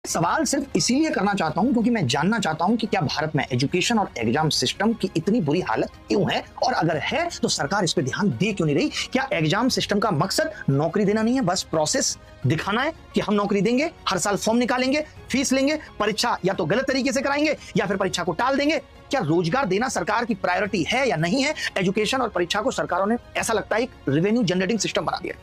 सवाल सिर्फ इसीलिए करना चाहता हूं क्योंकि मैं जानना चाहता हूं कि क्या भारत में एजुकेशन और एग्जाम सिस्टम की इतनी बुरी हालत क्यों है, और अगर है तो सरकार इस पे ध्यान दे क्यों नहीं रही। क्या एग्जाम सिस्टम का मकसद नौकरी देना नहीं है, बस प्रोसेस दिखाना है कि हम नौकरी देंगे, हर साल फॉर्म निकालेंगे, फीस लेंगे, परीक्षा या तो गलत तरीके से कराएंगे या फिर परीक्षा को टाल देंगे। क्या रोजगार देना सरकार की प्रायोरिटी है या नहीं है? एजुकेशन और परीक्षा को सरकारों ने ऐसा लगता है एक रेवेन्यू जनरेटिंग सिस्टम बना दिया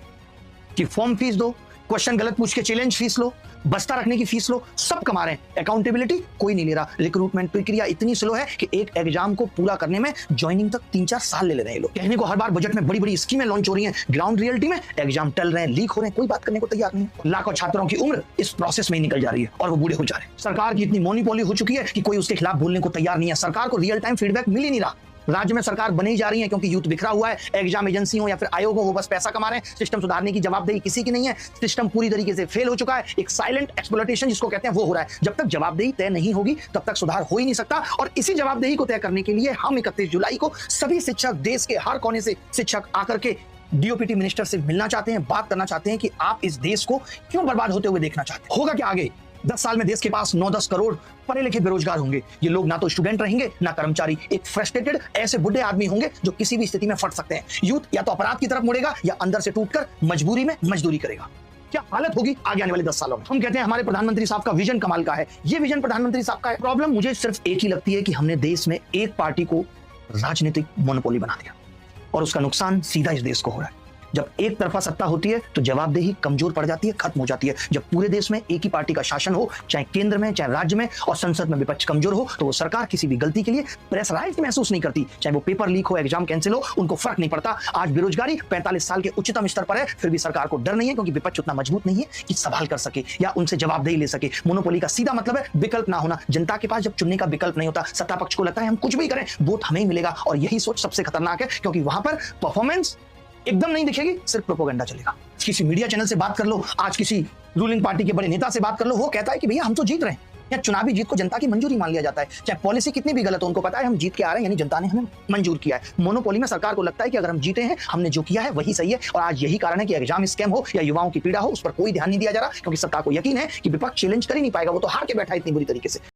कि फॉर्म फीस दो, क्वेश्चन गलत पूछ के चैलेंज फीस लो, बस्ता रखने की फीस लो, सब कमा रहे हैं, अकाउंटेबिलिटी कोई नहीं ले रहा। रिक्रूटमेंट प्रक्रिया इतनी स्लो है कि एक एग्जाम को पूरा करने में ज्वाइनिंग तक 3-4 साल ले रहे हैं लोग। कहने को हर बार बजट में बड़ी बड़ी स्कीमें लॉन्च हो रही हैं, ग्राउंड रियलिटी में एग्जाम टल रहे हैं, लीक हो रहे हैं, कोई बात करने को तैयार नहीं है। लाखों छात्रों की उम्र इस प्रोसेस में ही निकल जा रही है और वो बूढ़े हो जा रहे हैं। सरकार की इतनी मोनोपोली हो चुकी है कि कोई उसके खिलाफ बोलने को तैयार नहीं है। सरकार को रियल टाइम फीडबैक मिल ही नहीं रहा। राज्य में सरकार बनी जा रही है क्योंकि यूथ बिखरा हुआ है, एग्जाम एजेंसी हो या फिर आयोग हो, वो बस पैसा कमा रहे हैं। सिस्टम सुधारने की जवाबदेही किसी की नहीं है। सिस्टम पूरी तरीके से फेल हो चुका है। एक साइलेंट एक्सप्लॉयटेशन जिसको कहते हैं वो हो रहा है। जब तक जवाबदेही तय नहीं होगी तब तक सुधार हो ही नहीं सकता। और इसी जवाबदेही को तय करने के लिए हम 31 जुलाई को सभी शिक्षक, देश के हर कोने से शिक्षक आकर के डीओपीटी मिनिस्टर से मिलना चाहते हैं, बात करना चाहते हैं कि आप इस देश को क्यों बर्बाद होते हुए देखना चाहते हैं। होगा क्या आगे? 10 साल में देश के पास 9-10 करोड़ पढ़े लिखे बेरोजगार होंगे। ये लोग ना तो स्टूडेंट रहेंगे ना कर्मचारी, एक फ्रस्ट्रेटेड ऐसे बुढ़े आदमी होंगे जो किसी भी स्थिति में फट सकते हैं। यूथ या तो अपराध की तरफ मुड़ेगा या अंदर से टूटकर मजबूरी में मजदूरी करेगा। क्या हालत होगी आगे आने वाले 10 सालों में। हम कहते हैं हमारे प्रधानमंत्री साहब का विजन कमाल का है। ये विजन प्रधानमंत्री साहब का है। प्रॉब्लम मुझे सिर्फ एक ही लगती है कि हमने देश में एक पार्टी को राजनीतिक मोनोपोली बना दिया और उसका नुकसान सीधा इस देश को हो रहा है। जब एक तरफा सत्ता होती है तो जवाबदेही कमजोर पड़ जाती है, खत्म हो जाती है। जब पूरे देश में एक ही पार्टी का शासन हो, चाहे केंद्र में चाहे राज्य में, और संसद में विपक्ष कमजोर हो, तो वो सरकार किसी भी गलती के लिए प्रेशराइज्ड महसूस नहीं करती। चाहे वो पेपर लीक हो, एग्जाम कैंसिल हो, उनको फर्क नहीं पड़ता। आज बेरोजगारी 45 साल के उच्चतम स्तर पर है, फिर भी सरकार को डर नहीं है क्योंकि विपक्ष उतना मजबूत नहीं है कि सवाल कर सके या उनसे जवाबदेही ले सके। मोनोपोली का सीधा मतलब है विकल्प ना होना। जनता के पास जब चुनने का विकल्प नहीं होता, सत्ता पक्ष को लगता है हम कुछ भी करें वोट हमें ही मिलेगा। और यही सोच सबसे खतरनाक है क्योंकि वहां पर परफॉर्मेंस एकदम नहीं दिखेगी, सिर्फ प्रोपेगेंडा चलेगा। किसी मीडिया चैनल से बात कर लो, आज किसी रूलिंग पार्टी के बड़े नेता से बात कर लो, वो कहता है कि भैया हम तो जीत रहे हैं। या चुनावी जीत को जनता की मंजूरी मान लिया जाता है, चाहे पॉलिसी कितनी भी गलत हो, उनको पता है हम जीत के आ रहे हैं, यानी जनता ने हमें मंजूर किया है। मोनोपोली में सरकार को लगता है कि अगर हम जीते हैं, हमने जो किया है वही सही है। और आज यही कारण है कि एग्जाम स्कैम हो या युवाओं की पीड़ा हो, उस पर कोई ध्यान नहीं दिया जा रहा क्योंकि सत्ता को यकीन है कि विपक्ष चैलेंज कर ही नहीं पाएगा, वो तो हार के बैठा है इतनी बुरी तरीके से।